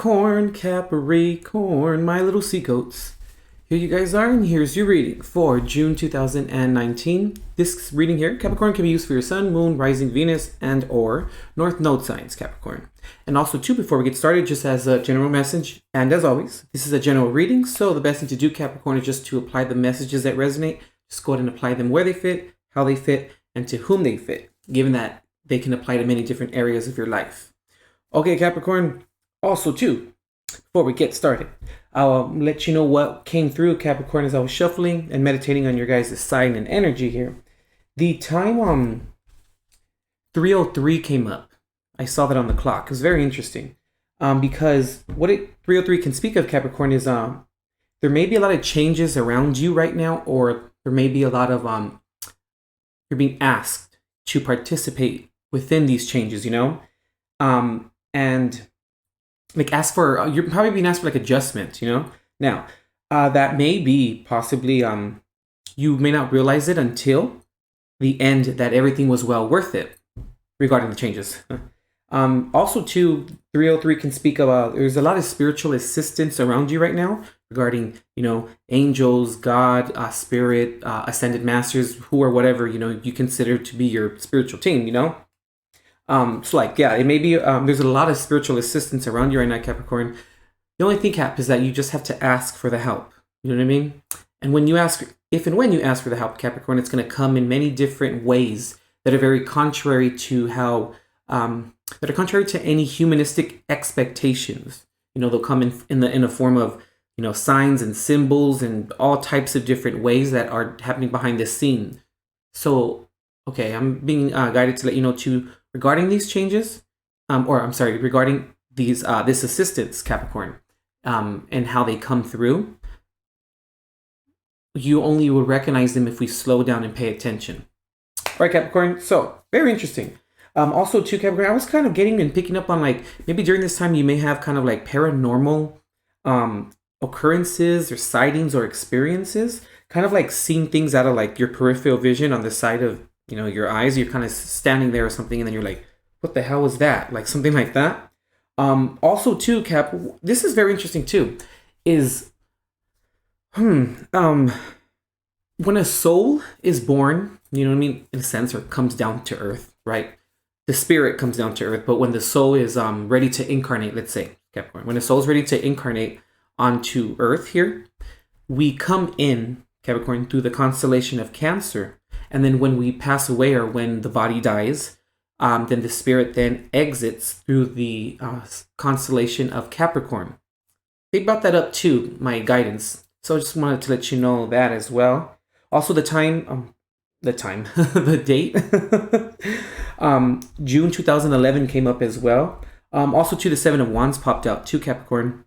Capricorn, my little seagoats. Here you guys are, and here's your reading for June 2019. This reading here, Capricorn, can be used for your Sun, Moon, Rising, Venus, and or North Node signs, Capricorn. And also, too, before we get started, just as a general message, and as always, this is a general reading, so the best thing to do, Capricorn, is just to apply the messages that resonate. Just go ahead and apply them where they fit, how they fit, and to whom they fit, given that they can apply to many different areas of your life. Okay, Capricorn. Also, too, before we get started, I'll let you know what came through, Capricorn, as I was shuffling and meditating on your guys' sign and energy here. The time 303 came up. I saw that on the clock. It was very interesting because what 303 can speak of, Capricorn, is there may be a lot of changes around you right now, or there may be a lot of you're being asked to participate within these changes, you know, and like ask for, you're probably being asked for like adjustment, you know. Now, that may be possibly, you may not realize it until the end that everything was well worth it regarding the changes. Also, too, 303 can speak about, there's a lot of spiritual assistance around you right now regarding, you know, angels, God, spirit, ascended masters, who or whatever, you know, you consider to be your spiritual team, you know. So like, yeah, it may be, there's a lot of spiritual assistance around you right now, Capricorn. The only thing, Cap, is that you just have to ask for the help. You know what I mean? And when you ask, if and when you ask for the help, Capricorn, it's going to come in many different ways that are very contrary to how, that are contrary to any humanistic expectations. You know, they'll come in a form of, you know, signs and symbols and all types of different ways that are happening behind the scene. So, okay, I'm being guided to let you know too, regarding these changes, regarding these this assistance, Capricorn, and how they come through, you only will recognize them if we slow down and pay attention. All right, Capricorn, so very interesting. Also, too, Capricorn, I was kind of getting and picking up on, like, maybe during this time you may have kind of like paranormal occurrences or sightings or experiences, kind of like seeing things out of like your peripheral vision on the side of, you know, your eyes. You're kind of standing there or something, and then you're like, what the hell was that? Like something like that. Also, too, Cap, this is very interesting too, is when a soul is born, you know what I mean, in a sense, or comes down to earth, right? The spirit comes down to earth, but when the soul is ready to incarnate, let's say, Capricorn, when the soul is ready to incarnate onto earth here, we come in, Capricorn, through the constellation of Cancer. And then when we pass away, or when the body dies, then the spirit then exits through the constellation of Capricorn. They brought that up too, my guidance. So I just wanted to let you know that as well. Also, the date, June 2011 came up as well. Also, too, the Seven of Wands popped out too, Capricorn.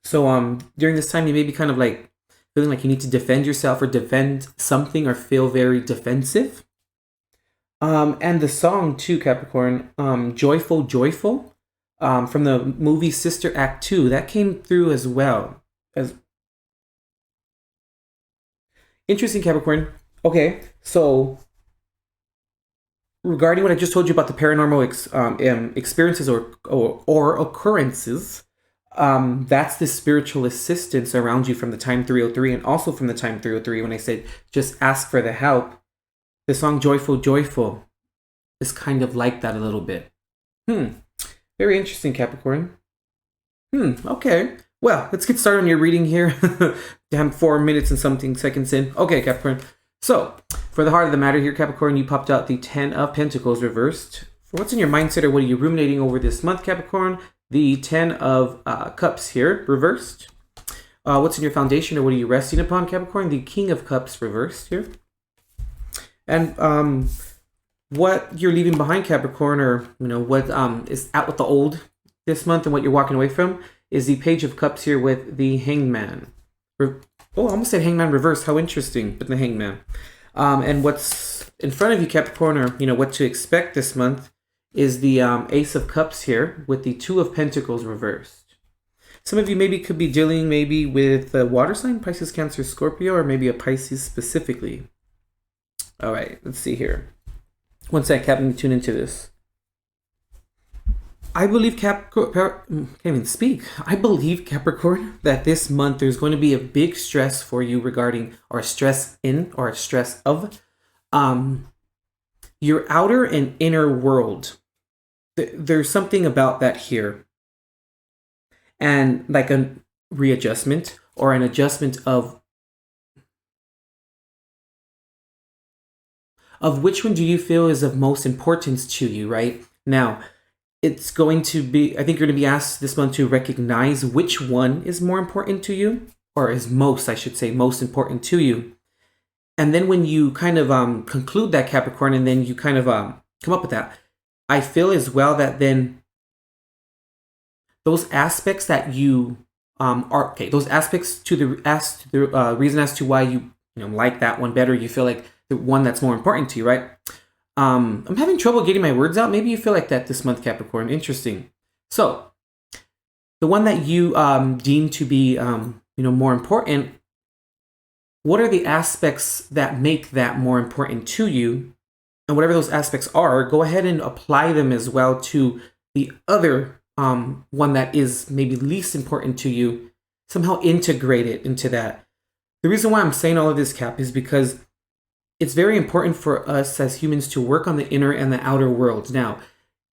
So during this time, you may be kind of like feeling like you need to defend yourself or defend something, or feel very defensive. And the song too, Capricorn, Joyful, Joyful, from the movie Sister Act 2, that came through as well. As interesting, Capricorn. Okay, so regarding what I just told you about the paranormal experiences or occurrences, that's the spiritual assistance around you from the time 303, and also from the time 303 when I said just ask for the help. The song Joyful, Joyful is kind of like that a little bit. Very interesting, Capricorn. Okay. Well, let's get started on your reading here. Damn, 4 minutes and something seconds in. Okay, Capricorn. So, for the heart of the matter here, Capricorn, you popped out the 10 of Pentacles reversed. For what's in your mindset, or what are you ruminating over this month, Capricorn? The 10 of Cups here, reversed. What's in your foundation, or what are you resting upon, Capricorn? The King of Cups reversed here. And what you're leaving behind, Capricorn, or, you know, what is out with the old this month and what you're walking away from, is the Page of Cups here with the Hangman. I almost said Hangman reversed. How interesting, but the Hangman. And what's in front of you, Capricorn, or, you know, what to expect this month, is the Ace of Cups here with the Two of Pentacles reversed. Some of you maybe could be dealing maybe with a water sign, Pisces, Cancer, Scorpio, or maybe a Pisces specifically. All right, let's see here. One sec, Cap, let me tune into this. I believe can't even speak. I believe Capricorn that this month there's going to be a big stress for you regarding, or stress in, or stress of, um, your outer and inner world. There's something about that here, and like a readjustment or an adjustment of which one do you feel is of most importance to you, right? Now, it's going to be, I think you're going to be asked this month to recognize which one is more important to you, or is most, I should say, most important to you. And then when you kind of conclude that, Capricorn, and then you kind of come up with that, I feel as well that then those aspects that you are, okay, those aspects to the reason as to why you like that one better, you feel like the one that's more important to you, right? I'm having trouble getting my words out. Maybe you feel like that this month, Capricorn. Interesting. So, the one that you deem to be, more important, what are the aspects that make that more important to you? And whatever those aspects are, go ahead and apply them as well to the other one that is maybe least important to you. Somehow integrate it into that. The reason why I'm saying all of this, Cap, is because it's very important for us as humans to work on the inner and the outer worlds. Now,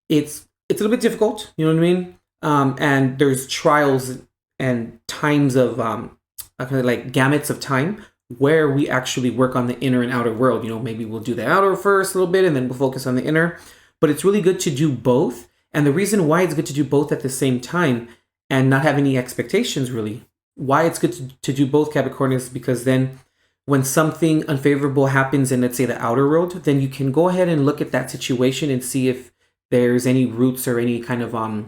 it's a little bit difficult, you know what I mean? And there's trials and times of kind of like gamuts of time where we actually work on the inner and outer world. Maybe we'll do the outer first a little bit and then we'll focus on the inner. But it's really good to do both. And the reason why it's good to do both at the same time and not have any expectations, really, why it's good to do both, Capricorn, is because then when something unfavorable happens in, let's say, the outer world, then you can go ahead and look at that situation and see if there's any roots or any kind of what's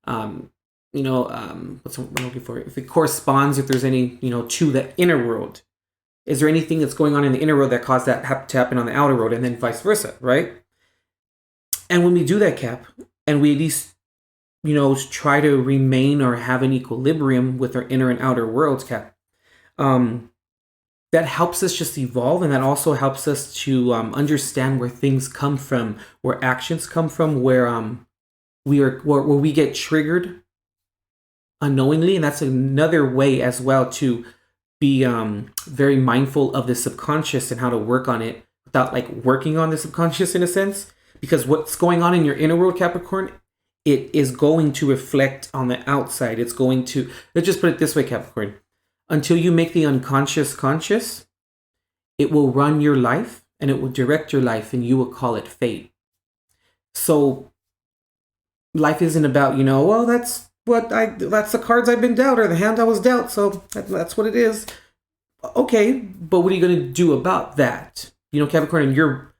what I'm looking for? If it corresponds, if there's any, to the inner world. Is there anything that's going on in the inner world that caused that to happen on the outer world, and then vice versa, right? And when we do that, Cap, and we at least, try to remain or have an equilibrium with our inner and outer worlds, Cap, that helps us just evolve, and that also helps us to understand where things come from, where actions come from, where where we get triggered unknowingly, and that's another way as well to be very mindful of the subconscious and how to work on it without like working on the subconscious in a sense, because what's going on in your inner world, Capricorn, it is going to reflect on the outside. It's going to, let's just put it this way, Capricorn. Until you make the unconscious conscious, it will run your life and it will direct your life, and you will call it fate. So life isn't about, well, that's the cards I've been dealt, or the hand I was dealt, so that's what it is. Okay, but what are you going to do about that? Capricorn, and you're,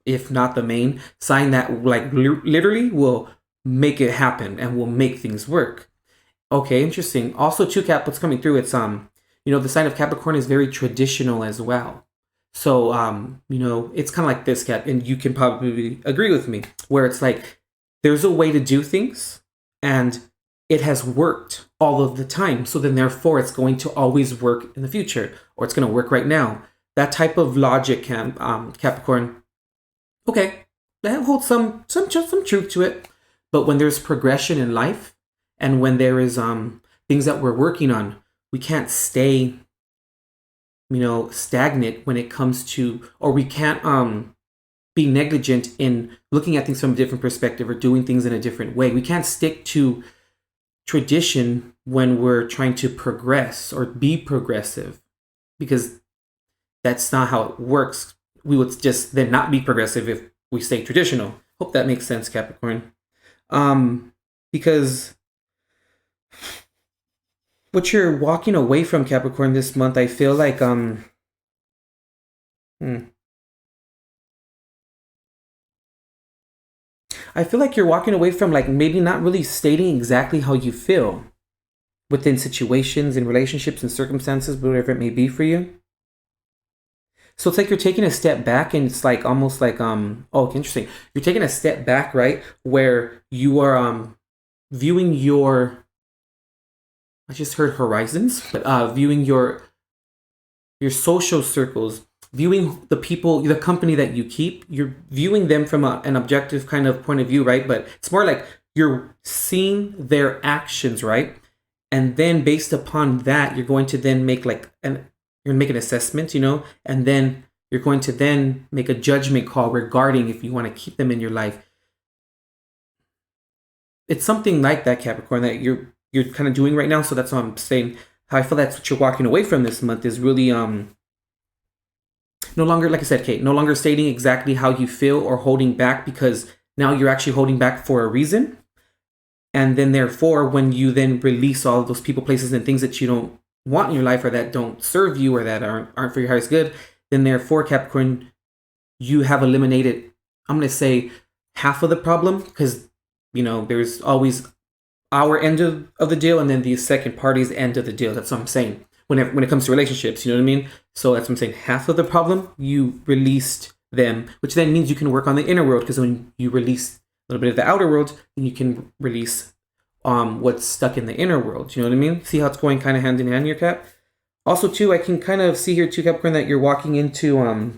if not the main sign that like literally will make it happen and will make things work. Okay, interesting. Also, too, Cap, what's coming through, it's the sign of Capricorn is very traditional as well. So it's kind of like this, Cap, and you can probably agree with me, where it's like there's a way to do things, and it has worked all of the time. So then, therefore, it's going to always work in the future, or it's going to work right now. That type of logic, Capricorn. Okay, that holds some truth to it. But when there's progression in life, and when there is things that we're working on, we can't stay, stagnant when it comes to, or we can't be negligent in looking at things from a different perspective or doing things in a different way. We can't stick to tradition when we're trying to progress or be progressive, because that's not how it works. We would just then not be progressive if we stay traditional. Hope that makes sense, Capricorn. Because what you're walking away from, Capricorn, this month, I feel like I feel like you're walking away from like maybe not really stating exactly how you feel within situations and relationships and circumstances, whatever it may be for you. So it's like you're taking a step back, and it's like almost like interesting. You're taking a step back, right? Where you are viewing your, I just heard horizons, but viewing your social circles, viewing the people, the company that you keep, you're viewing them from an objective kind of point of view, right? But it's more like you're seeing their actions, right? And then based upon that, you're going to then make you're gonna make an assessment, and then you're going to then make a judgment call regarding if you want to keep them in your life. It's something like that, Capricorn, that you're kind of doing right now. So that's what I'm saying. How I feel that's what you're walking away from this month is really no longer, like I said, Kate, no longer stating exactly how you feel or holding back, because now you're actually holding back for a reason. And then therefore, when you then release all of those people, places, and things that you don't want in your life, or that don't serve you, or that aren't for your highest good, then therefore, Capricorn, you have eliminated, I'm going to say, half of the problem, because, there's always our end of the deal and then the second party's end of the deal. That's what I'm saying. When it comes to relationships, you know what I mean? So that's what I'm saying. Half of the problem, you released them, which then means you can work on the inner world, because when you release a little bit of the outer world, then you can release what's stuck in the inner world. You know what I mean? See how it's going kind of hand in hand here, Cap? Also, too, I can kind of see here, too, Capricorn, that you're walking into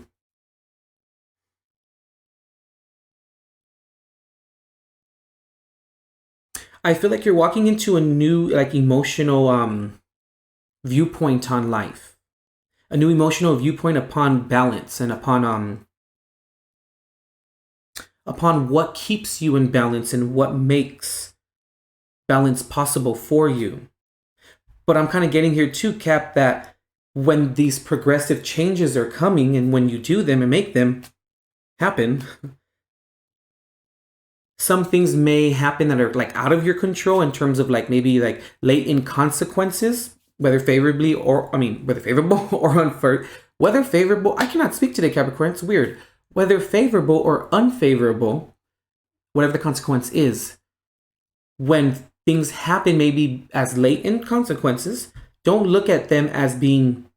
I feel like you're walking into a new, emotional viewpoint on life. A new emotional viewpoint upon balance and upon what keeps you in balance and what makes balance possible for you. But I'm kind of getting here too, Cap, that when these progressive changes are coming, and when you do them and make them happen, some things may happen that are out of your control, in terms of maybe latent consequences, whether favorable or unfavorable. Whether favorable, I cannot speak today, Capricorn. It's weird. Whether favorable or unfavorable, whatever the consequence is, when things happen maybe as latent consequences, don't look at them as being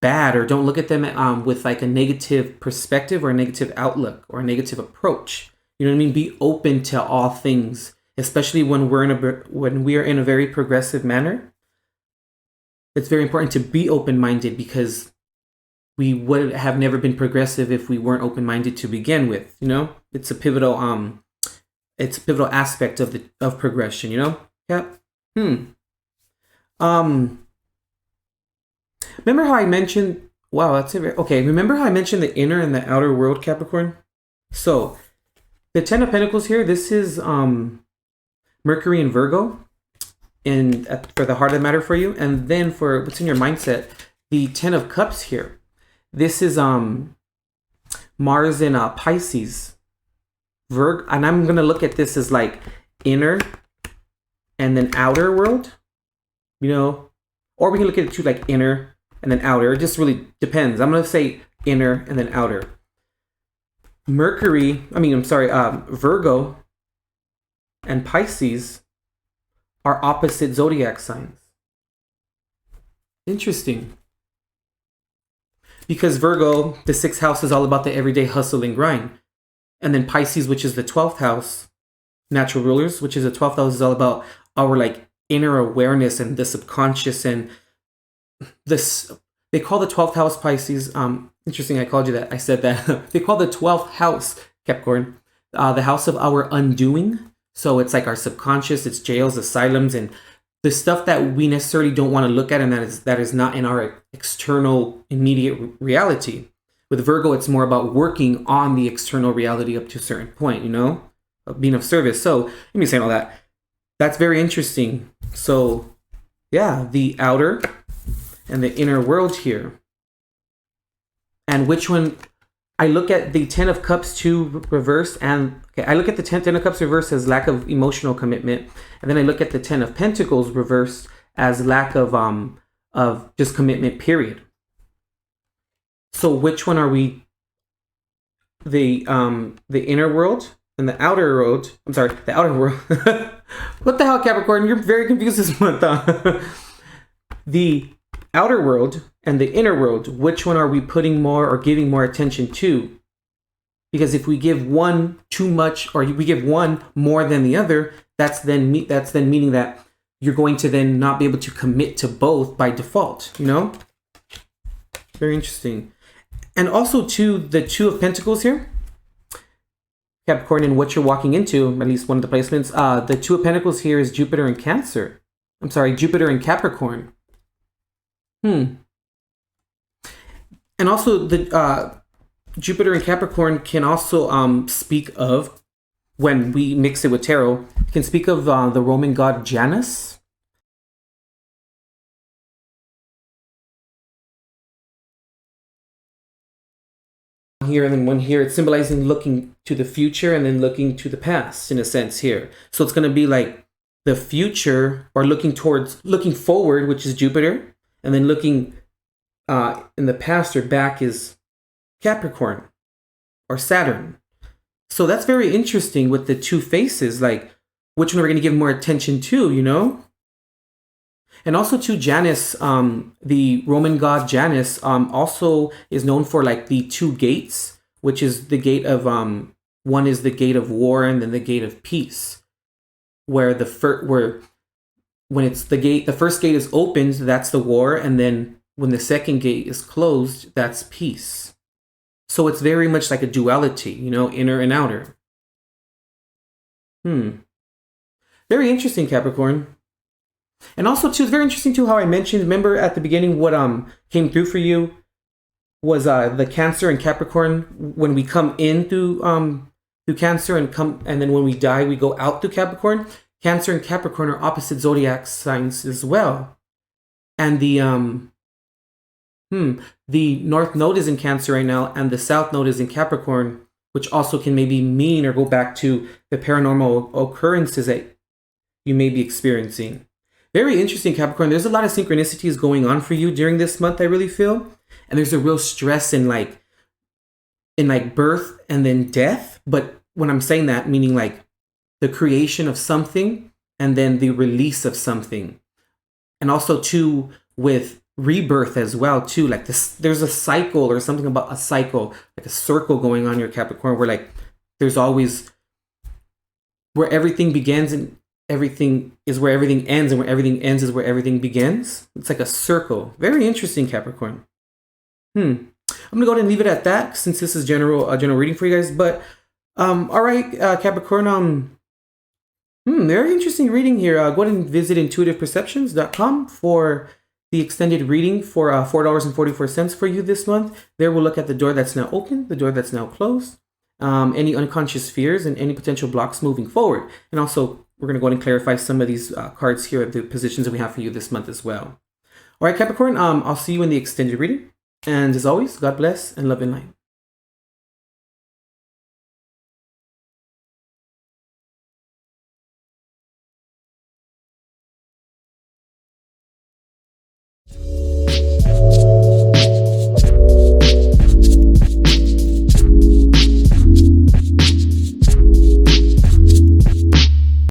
bad, or don't look at them with a negative perspective or a negative outlook or a negative approach. You know what I mean? Be open to all things, especially when we are in a very progressive manner. It's very important to be open-minded, because we would have never been progressive if we weren't open-minded to begin with. It's a pivotal aspect of progression. Yeah. Remember how I mentioned? Wow, that's it. Okay, remember how I mentioned the inner and the outer world, Capricorn? So the Ten of Pentacles here. This is Mercury in Virgo, for the heart of the matter for you, and then for what's in your mindset, the Ten of Cups here. This is Mars in Pisces, and I'm gonna look at this as inner and then outer world, or we can look at it too inner and then outer. It just really depends. I'm gonna say inner and then outer. Virgo and Pisces are opposite zodiac signs. Interesting. Because Virgo, the 6th house, is all about the everyday hustle and grind. And then Pisces, which is the 12th house, natural rulers, which is the 12th house, is all about our inner awareness and the subconscious, and this. They call the 12th house Pisces. Interesting, I called you that. I said that. They call the 12th house, Capricorn, the house of our undoing. So it's our subconscious, it's jails, asylums, and the stuff that we necessarily don't want to look at, and that is not in our external immediate reality. With Virgo, it's more about working on the external reality up to a certain point, of being of service. So let me say all that. That's very interesting. So yeah, the outer and the inner world here. And which one? I look at the Ten of Cups to reverse, and I look at the Ten of Cups reverse as lack of emotional commitment, and then I look at the Ten of Pentacles reverse as lack of just commitment, period. So which one are we? The inner world and the outer world. I'm sorry, the outer world. What the hell, Capricorn? You're very confused this month. The outer world and the inner world, which one are we putting more or giving more attention to? Because if we give one too much, or we give one more than the other, that's then meaning that you're going to then not be able to commit to both by default. Very interesting. And also to the Two of Pentacles here. Capricorn, and what you're walking into, at least one of the placements. The Two of Pentacles here is Jupiter in Cancer. I'm sorry, Jupiter in Capricorn. And also the Jupiter in Capricorn can also speak of, when we mix it with tarot, it can speak of the Roman god Janus. Here and then one here, it's symbolizing looking to the future and then looking to the past in a sense here. So it's going to be like the future, or looking forward, which is Jupiter, and then looking in the past or back is Capricorn or Saturn. So that's very interesting with the two faces, like which one we're going to give more attention to, you know? And also to Janus, the Roman god Janus also is known for like the two gates, which is the gate of, one is the gate of war and then the gate of peace, where when it's the first gate is opened, that's the war, and then when the second gate is closed, that's peace. So it's very much like a duality, you know, inner and outer. Very interesting, Capricorn. And also, too, it's very interesting, too, how I mentioned, remember at the beginning what came through for you was the Cancer and Capricorn. When we come in through Cancer and then when we die, we go out through Capricorn. Cancer and Capricorn are opposite zodiac signs as well. And the North Node is in Cancer right now, and the South Node is in Capricorn, which also can maybe mean or go back to the paranormal occurrences that you may be experiencing. Very interesting, Capricorn. There's a lot of synchronicities going on for you during this month, I really feel. And there's a real stress in birth and then death. But when I'm saying that, meaning like the creation of something and then the release of something. And also too with rebirth as well too. Like this, there's a cycle or something about a cycle, like a circle going on in your Capricorn, where like there's always where everything begins and everything is where everything ends, and where everything ends is where everything begins. It's like a circle. Very interesting, Capricorn. I'm gonna go ahead and leave it at that, since this is a general reading for you guys. But all right, Capricorn. Very interesting reading here. Go ahead and visit intuitiveperceptions.com for the extended reading for $4.44 for you this month. There we'll look at the door that's now open, the door that's now closed, any unconscious fears, and any potential blocks moving forward. And also, we're going to go ahead and clarify some of these cards here, the positions that we have for you this month as well. All right, Capricorn, I'll see you in the extended reading. And as always, God bless and love and light.